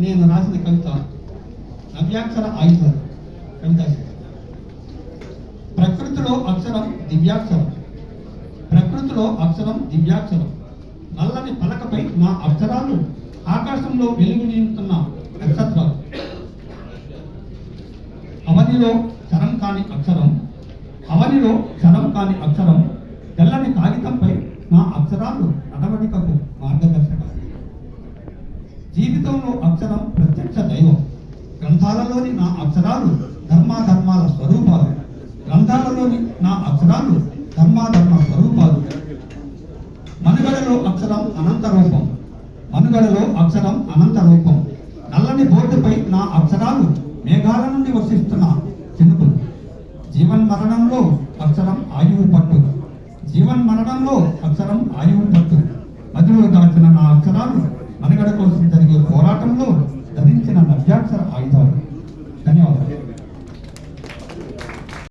నేను రాసిన కవిత నవ్యాక్షర ఆయుధ కవిత. ప్రకృతిలో అక్షరం దివ్యాక్షరం, ప్రకృతిలో అక్షరం దివ్యాక్షరం. నల్లని పలకపై నా అక్షరాలు ఆకాశంలో వెలుగు నింపుతున్న నక్షత్రాలు. అవనిలో క్షరం కాని అక్షరం, అవనిలో క్షరం కాని అక్షరం. తెల్లని కాగితంపై నా అక్షరాలు నడవడికకు మార్గదర్శకాలు. జీవితంలో అక్షరం ప్రత్యక్ష దైవం. గ్రంథాలలోని నా అక్షరాలు ధర్మాధర్మాల స్వరూపాలు. గ్రంథాలలోని నా అక్షరాలు ధర్మాధర్మ స్వరూపాలు. మనుగడలో అక్షరం అనంత రూపం, మనుగడలో అక్షరం అనంత రూపం. నల్లని బోర్డుపై నా అక్షరాలు మేఘాల నుండి వర్షిస్తున్న చినుకులు. జీవన్మరణంలో అక్షరం ఆయువు పట్టు, జీవన్మరణంలో అక్షరం ఆయువు పట్టు. మధ్యలో దాచిన నా అక్షరాలు మనుగడ కోసం జరిగే